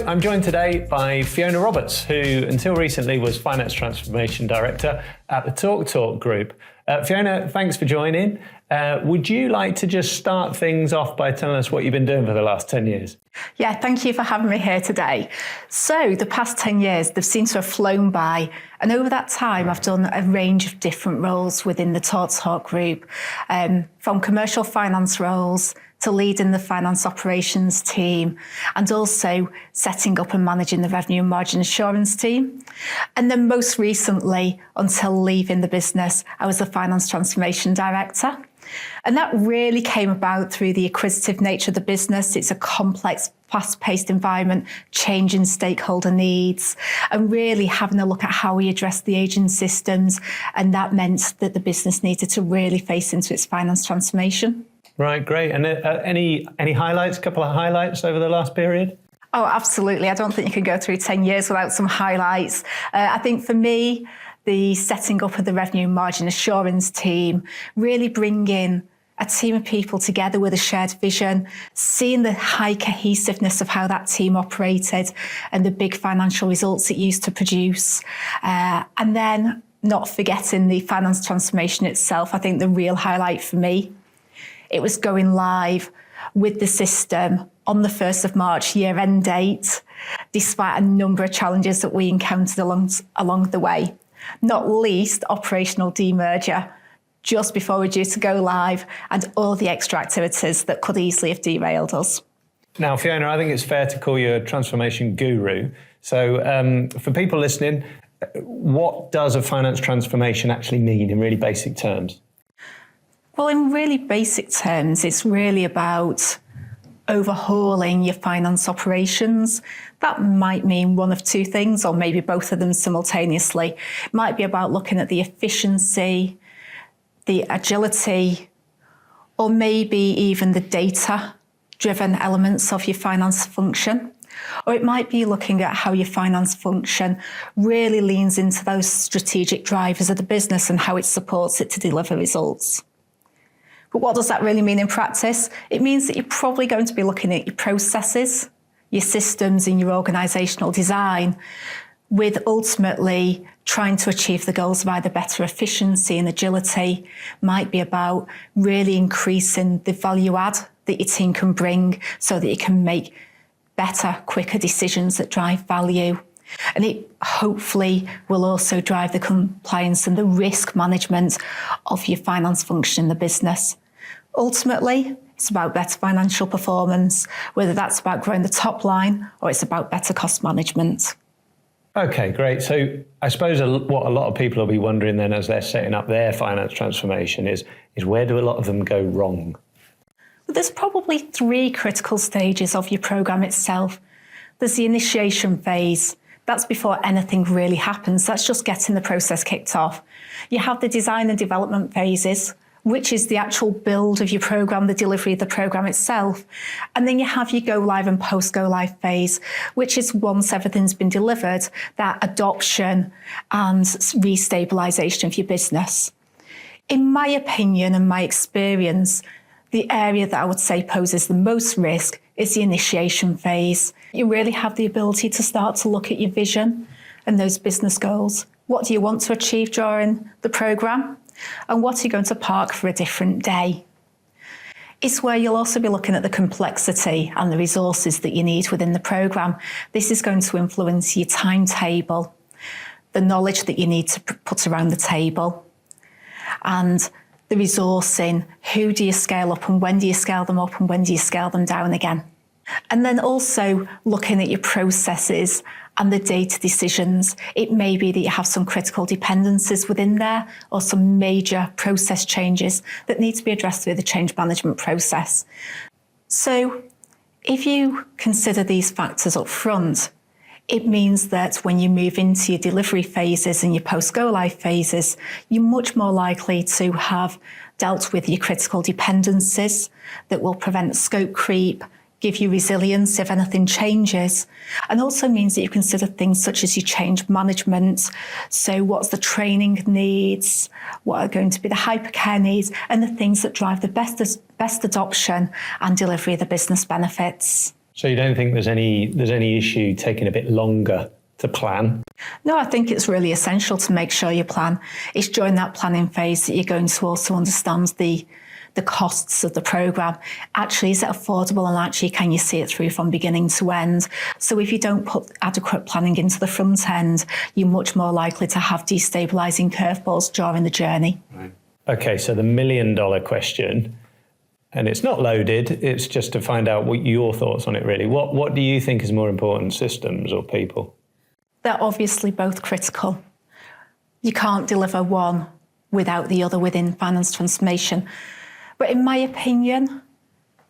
I'm joined today by Fiona Roberts, who until recently was Finance Transformation Director at the TalkTalk Group. Fiona, thanks for joining. Would you like to just start things off by telling us what you've been doing for the last 10 years? Yeah, thank you for having me here today. So the past 10 years, they've seemed to have flown by. And over that time, I've done a range of different roles within the TalkTalk Group, from commercial finance roles to leading the finance operations team, and also setting up and managing the revenue and margin assurance team. And then most recently, until leaving the business, I was the finance transformation director. And that really came about through the acquisitive nature of the business. It's a complex, fast-paced environment, changing stakeholder needs, and really having a look at how we address the aging systems. And that meant that the business needed to really face into its finance transformation. Right, great. And any highlights, a couple of highlights over the last period? Oh, absolutely. I don't think you can go through 10 years without some highlights. I think for me, the setting up of the revenue and margin assurance team, really bringing a team of people together with a shared vision, seeing the high cohesiveness of how that team operated and the big financial results it used to produce. And then not forgetting the finance transformation itself. I think the real highlight for me, it was going live with the system on the 1st of March, year-end date, despite a number of challenges that we encountered along the way. Not least operational demerger just before we're due to go live, and all the extra activities that could easily have derailed us. Now, Fiona, I think it's fair to call you a transformation guru. So for people listening, what does a finance transformation actually mean in really basic terms? Well, in really basic terms, it's really about overhauling your finance operations. That might mean one of two things, or maybe both of them simultaneously. It might be about looking at the efficiency, the agility, or maybe even the data-driven elements of your finance function. Or it might be looking at how your finance function really leans into those strategic drivers of the business and how it supports it to deliver results. But what does that really mean in practice? It means that you're probably going to be looking at your processes, your systems and your organisational design, with ultimately trying to achieve the goals of either better efficiency and agility. Might be about really increasing the value add that your team can bring so that you can make better, quicker decisions that drive value. And it hopefully will also drive the compliance and the risk management of your finance function in the business. Ultimately, it's about better financial performance, whether that's about growing the top line or it's about better cost management. Okay, great. So I suppose what a lot of people will be wondering then as they're setting up their finance transformation is where do a lot of them go wrong? Well, there's probably three critical stages of your programme itself. There's the initiation phase. That's before anything really happens. That's just getting the process kicked off. You have the design and development phases, which is the actual build of your programme, the delivery of the programme itself. And then you have your go live and post go live phase, which is once everything's been delivered, that adoption and restabilisation of your business. In my opinion and my experience, the area that I would say poses the most risk is the initiation phase. You really have the ability to start to look at your vision and those business goals. What do you want to achieve during the programme? And what are you going to park for a different day? It's where you'll also be looking at the complexity and the resources that you need within the programme. This is going to influence your timetable, the knowledge that you need to put around the table, and the resourcing. Who do you scale up and when do you scale them up and when do you scale them down again? And then also looking at your processes and the data decisions. It may be that you have some critical dependencies within there or some major process changes that need to be addressed through the change management process. So if you consider these factors up front, it means that when you move into your delivery phases and your post-go-live phases, you're much more likely to have dealt with your critical dependencies that will prevent scope creep, give you resilience if anything changes, and also means that you consider things such as your change management. So what's the training needs, what are going to be the hypercare needs, and the things that drive the best adoption and delivery of the business benefits. So you don't think there's any issue taking a bit longer to plan? No, I think it's really essential to make sure you plan. It's during that planning phase that you're going to also understand the costs of the programme. Actually, is it affordable, and actually can you see it through from beginning to end? So if you don't put adequate planning into the front end, you're much more likely to have destabilising curveballs during the journey. Right. Okay, so the $1 million question, and it's not loaded, it's just to find out what your thoughts on it really. What do you think is more important, systems or people? They're obviously both critical. You can't deliver one without the other within finance transformation. But in my opinion,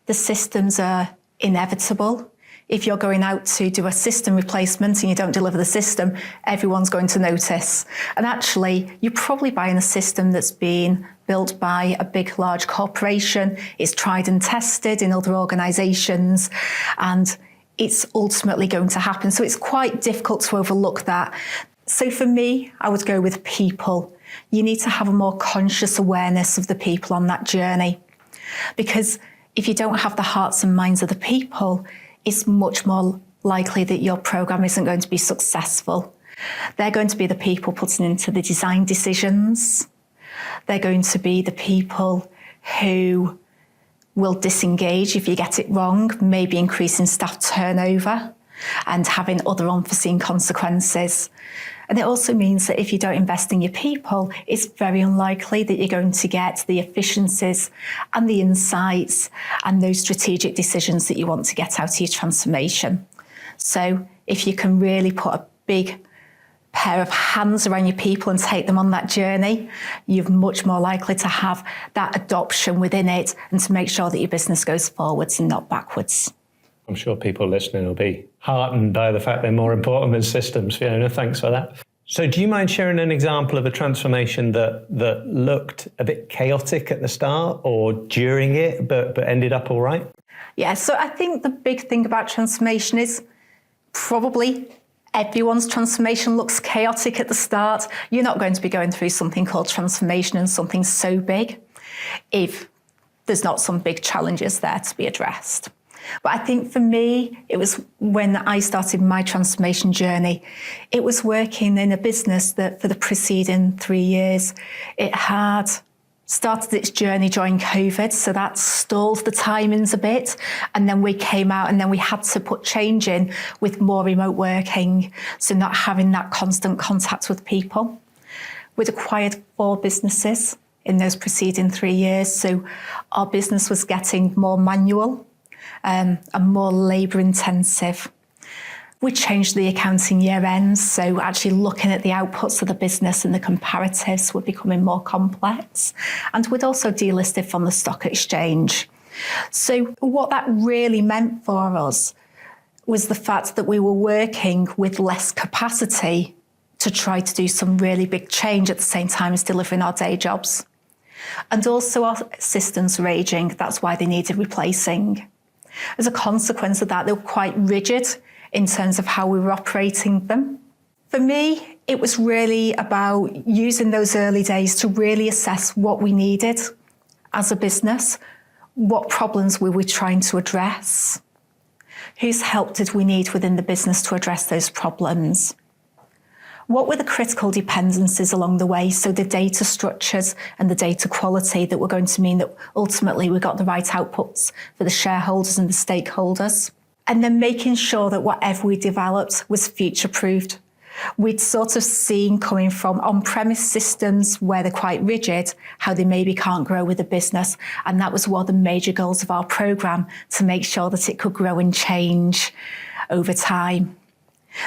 the systems are inevitable. If you're going out to do a system replacement and you don't deliver the system, everyone's going to notice. And actually, you're probably buying a system that's been built by a big, large corporation. It's tried and tested in other organisations, and it's ultimately going to happen. So it's quite difficult to overlook that. So for me, I would go with people. You need to have a more conscious awareness of the people on that journey. Because if you don't have the hearts and minds of the people, it's much more likely that your programme isn't going to be successful. They're going to be the people putting into the design decisions. They're going to be the people who will disengage if you get it wrong, maybe increasing staff turnover and having other unforeseen consequences. And it also means that if you don't invest in your people, it's very unlikely that you're going to get the efficiencies and the insights and those strategic decisions that you want to get out of your transformation. So if you can really put a big pair of hands around your people and take them on that journey, you're much more likely to have that adoption within it and to make sure that your business goes forwards and not backwards. I'm sure people listening will be heartened by the fact they're more important than systems. Fiona, thanks for that. So do you mind sharing an example of a transformation that looked a bit chaotic at the start or during it, but ended up all right? Yeah, so I think the big thing about transformation is probably everyone's transformation looks chaotic at the start. You're not going to be going through something called transformation and something so big if there's not some big challenges there to be addressed. But I think for me, it was when I started my transformation journey, it was working in a business that for the preceding 3 years, it had started its journey during COVID. So that stalled the timings a bit. And then we came out and then we had to put change in with more remote working. So not having that constant contact with people. We'd acquired 4 businesses in those preceding 3 years. So our business was getting more manual and more labour intensive. We changed the accounting year ends, so actually looking at the outputs of the business and the comparatives were becoming more complex. And we'd also delisted from the stock exchange. So what that really meant for us was the fact that we were working with less capacity to try to do some really big change at the same time as delivering our day jobs. And also our systems were aging, that's why they needed replacing. As a consequence of that, they were quite rigid in terms of how we were operating them. For me, it was really about using those early days to really assess what we needed as a business, what problems we were trying to address, whose help did we need within the business to address those problems. What were the critical dependencies along the way? So the data structures and the data quality that were going to mean that ultimately we got the right outputs for the shareholders and the stakeholders. And then making sure that whatever we developed was future-proofed. We'd sort of seen coming from on-premise systems where they're quite rigid, how they maybe can't grow with the business. And that was one of the major goals of our programme, to make sure that it could grow and change over time.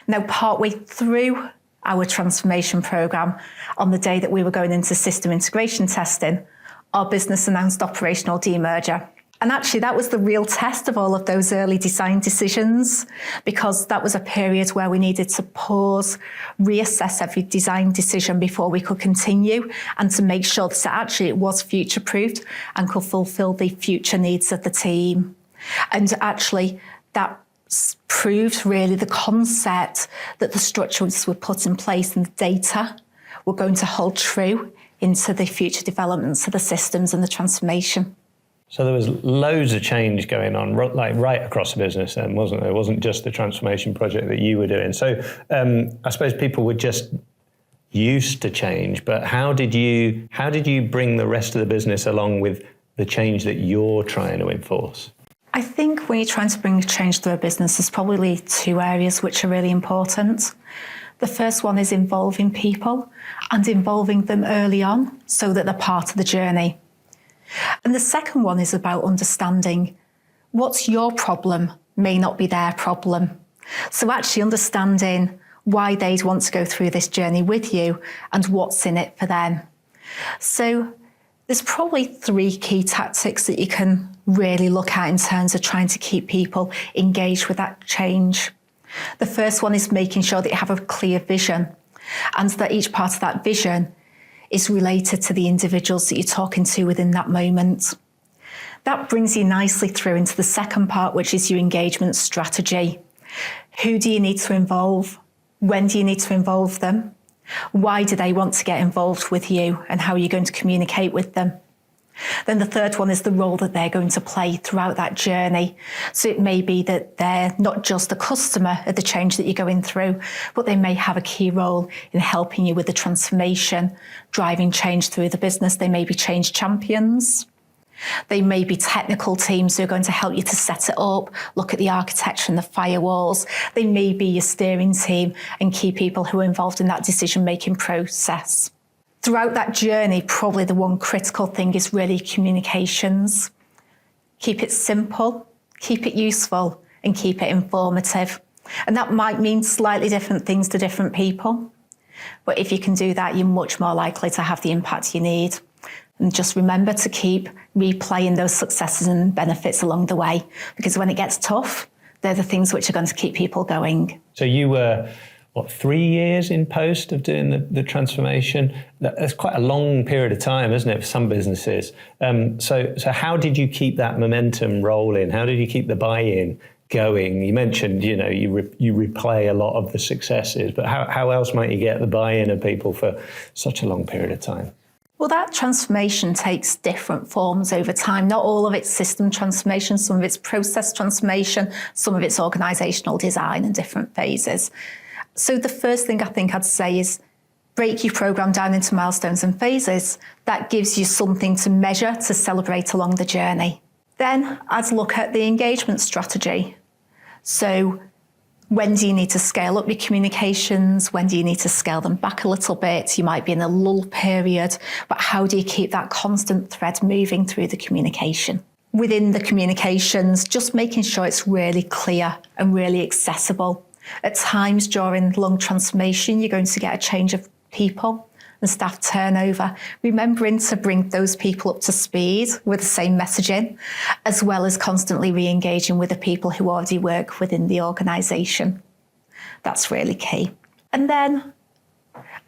Now, partway through our transformation programme, on the day that we were going into system integration testing, our business announced operational demerger. And actually that was the real test of all of those early design decisions, because that was a period where we needed to pause, reassess every design decision before we could continue, and to make sure that actually it was future-proofed and could fulfil the future needs of the team. And actually that proved really the concept that the structures were put in place and the data were going to hold true into the future developments of the systems and the transformation. So there was loads of change going on, like right across the business then, wasn't there? It wasn't just the transformation project that you were doing. So I suppose people were just used to change, but how did you bring the rest of the business along with the change that you're trying to enforce? I think when you're trying to bring change to a business, there's probably two areas which are really important. The first one is involving people and involving them early on so that they're part of the journey. And the second one is about understanding what's your problem may not be their problem. So actually understanding why they'd want to go through this journey with you and what's in it for them. So there's probably three key tactics that you can really look at in terms of trying to keep people engaged with that change. The first one is making sure that you have a clear vision and that each part of that vision is related to the individuals that you're talking to within that moment. That brings you nicely through into the second part, which is your engagement strategy. Who do you need to involve? When do you need to involve them? Why do they want to get involved with you, and how are you going to communicate with them? Then the third one is the role that they're going to play throughout that journey. So it may be that they're not just a customer of the change that you're going through, but they may have a key role in helping you with the transformation, driving change through the business. They may be change champions. They may be technical teams who are going to help you to set it up, look at the architecture and the firewalls. They may be your steering team and key people who are involved in that decision-making process. Throughout that journey, probably the one critical thing is really communications. Keep it simple, keep it useful, and keep it informative. And that might mean slightly different things to different people. But if you can do that, you're much more likely to have the impact you need. And just remember to keep replaying those successes and benefits along the way, because when it gets tough, they're the things which are going to keep people going. So you were, 3 years in post of doing the transformation? That's quite a long period of time, isn't it, for some businesses? So how did you keep that momentum rolling? How did you keep the buy-in going? You mentioned, you replay a lot of the successes, but how else might you get the buy-in of people for such a long period of time? Well, that transformation takes different forms over time. Not all of it's system transformation, some of it's process transformation, some of it's organisational design and different phases. So the first thing I think I'd say is break your programme down into milestones and phases. That gives you something to measure, to celebrate along the journey. Then I'd look at the engagement strategy. So when do you need to scale up your communications? When do you need to scale them back a little bit? You might be in a lull period, but how do you keep that constant thread moving through the communication? Within the communications, just making sure it's really clear and really accessible. At times during long transformation, you're going to get a change of people and staff turnover. Remembering to bring those people up to speed with the same messaging, as well as constantly re-engaging with the people who already work within the organisation. That's really key. And then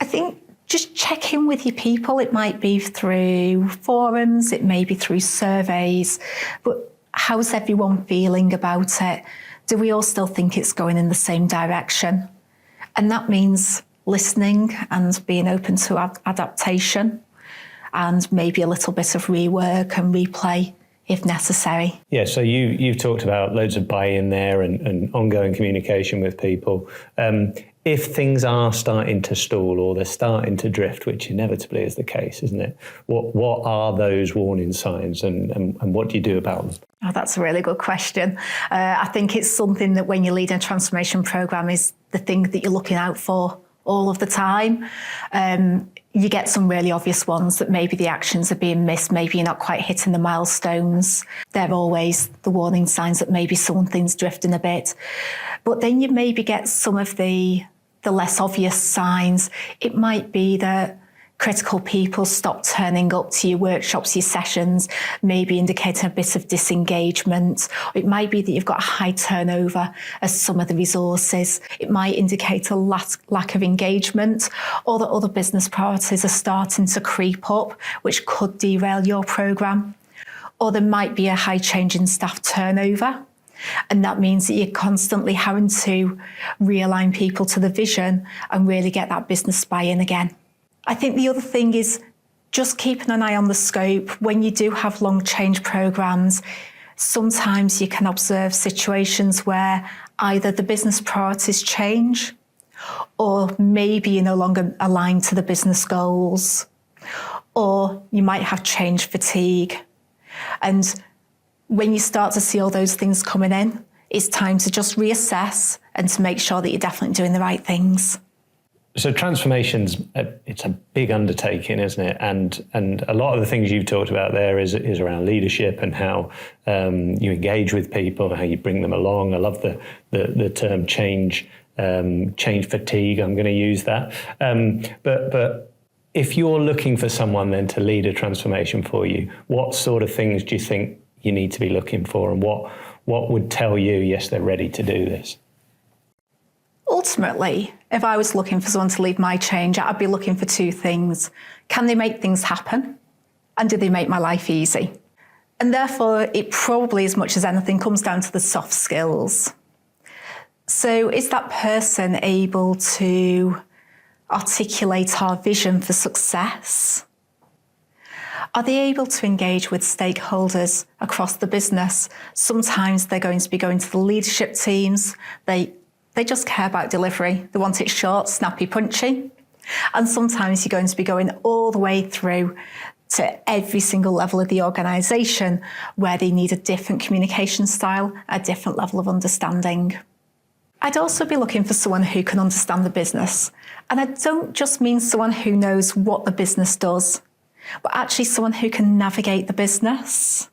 I think just check in with your people. It might be through forums, it may be through surveys, but how's everyone feeling about it? Do we all still think it's going in the same direction? And that means listening and being open to adaptation and maybe a little bit of rework and replay if necessary. Yeah, so you've talked about loads of buy-in there and ongoing communication with people. If things are starting to stall or they're starting to drift, which inevitably is the case, isn't it? What are those warning signs and what do you do about them? Oh, that's a really good question. I think it's something that when you lead a transformation programme is the thing that you're looking out for all of the time. You get some really obvious ones that maybe the actions are being missed, maybe you're not quite hitting the milestones. They're always the warning signs that maybe something's drifting a bit. But then you maybe get some of the less obvious signs. It might be that critical people stop turning up to your workshops, your sessions, maybe indicating a bit of disengagement. It might be that you've got a high turnover of some of the resources. It might indicate a lack of engagement, or that other business priorities are starting to creep up, which could derail your programme. Or there might be a high change in staff turnover. And that means that you're constantly having to realign people to the vision and really get that business buy-in again. I think the other thing is just keeping an eye on the scope. When you do have long change programs, sometimes you can observe situations where either the business priorities change, or maybe you're no longer aligned to the business goals, or you might have change fatigue. And when you start to see all those things coming in, it's time to just reassess and to make sure that you're definitely doing the right things. So transformation's it's a big undertaking, isn't it? And a lot of the things you've talked about there is around leadership and how you engage with people, how you bring them along. I love the term change fatigue. I'm going to use that. But if you're looking for someone then to lead a transformation for you, what sort of things do you think you need to be looking for, and what would tell you, yes, they're ready to do this? Ultimately, if I was looking for someone to lead my change, I'd be looking for two things. Can they make things happen? And do they make my life easy? And therefore, it probably, as much as anything, comes down to the soft skills. So is that person able to articulate our vision for success? Are they able to engage with stakeholders across the business? Sometimes they're going to be going to the leadership teams. They just care about delivery. They want it short, snappy, punchy. And sometimes you're going to be going all the way through to every single level of the organisation where they need a different communication style, a different level of understanding. I'd also be looking for someone who can understand the business. And I don't just mean someone who knows what the business does, but actually someone who can navigate the business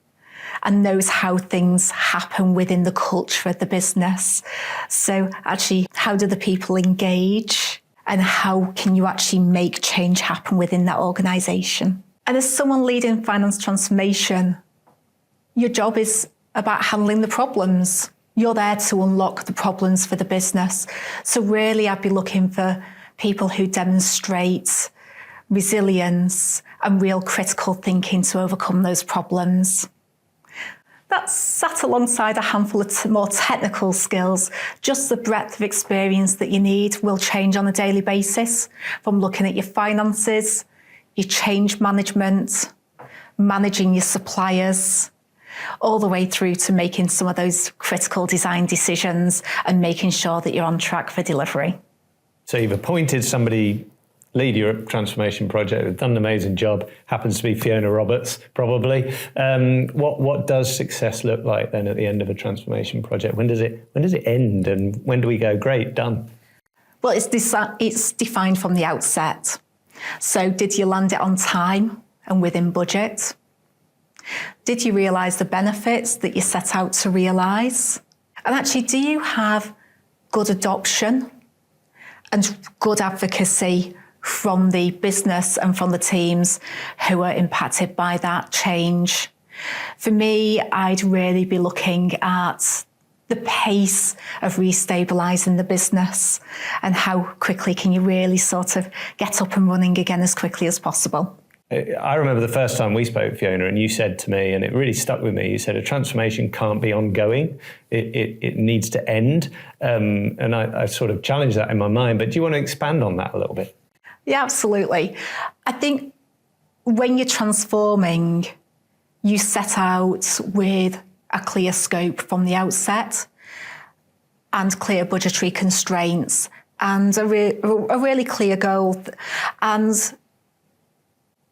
and knows how things happen within the culture of the business. So actually, how do the people engage, and how can you actually make change happen within that organisation? And as someone leading finance transformation, your job is about handling the problems. You're there to unlock the problems for the business. So really, I'd be looking for people who demonstrate resilience and real critical thinking to overcome those problems. That's sat alongside a handful of more technical skills. Just the breadth of experience that you need will change on a daily basis, from looking at your finances, your change management, managing your suppliers, all the way through to making some of those critical design decisions and making sure that you're on track for delivery. So you've appointed somebody lead your transformation project, who've done an amazing job, happens to be Fiona Roberts, probably. What does success look like then at the end of a transformation project? When does it end, and when do we go, great, done? Well, it's defined from the outset. So did you land it on time and within budget? Did you realise the benefits that you set out to realise? And actually, do you have good adoption and good advocacy from the business and from the teams who are impacted by that change? For me, I'd really be looking at the pace of restabilising the business and how quickly can you really sort of get up and running again as quickly as possible. I remember the first time we spoke, Fiona, and you said to me, and it really stuck with me, you said a transformation can't be ongoing. It needs to end. And I sort of challenged that in my mind, but do you want to expand on that a little bit? Yeah, absolutely. I think when you're transforming, you set out with a clear scope from the outset and clear budgetary constraints and a really clear goal. And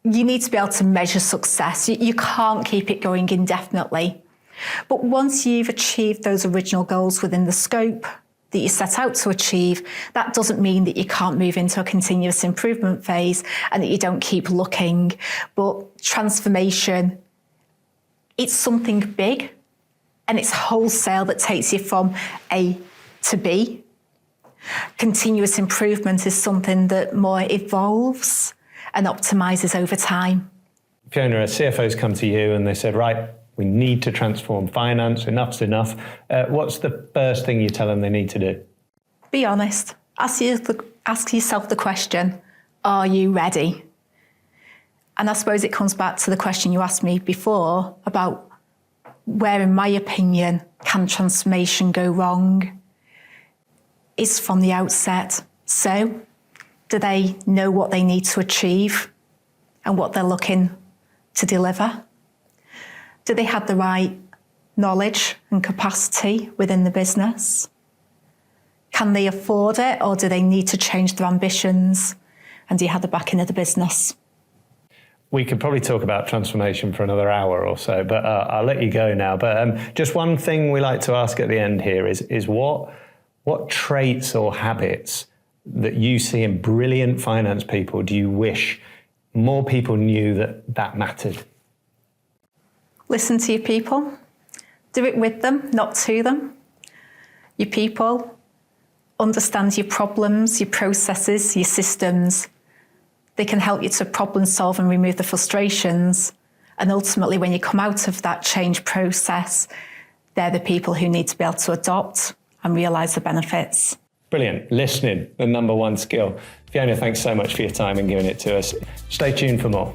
you need to be able to measure success. You can't keep it going indefinitely. But once you've achieved those original goals within the scope that you set out to achieve, that doesn't mean that you can't move into a continuous improvement phase and that you don't keep looking. But transformation, it's something big and it's wholesale that takes you from A to B. Continuous improvement is something that more evolves and optimises over time. Fiona, CFOs come to you and they said, right, we need to transform finance, enough's enough. What's the first thing you tell them they need to do? Be honest. Ask yourself the question, are you ready? And I suppose it comes back to the question you asked me before about where, in my opinion, can transformation go wrong? It's from the outset. So, do they know what they need to achieve and what they're looking to deliver? Do they have the right knowledge and capacity within the business? Can they afford it, or do they need to change their ambitions? And do you have the backing of the business? We could probably talk about transformation for another hour or so, but I'll let you go now. But just one thing we like to ask at the end here is what traits or habits that you see in brilliant finance people do you wish more people knew that mattered? Listen to your people. Do it with them, not to them. Your people understand your problems, your processes, your systems. They can help you to problem solve and remove the frustrations. And ultimately, when you come out of that change process, they're the people who need to be able to adopt and realise the benefits. Brilliant. Listening, the number one skill. Fiona, thanks so much for your time and giving it to us. Stay tuned for more.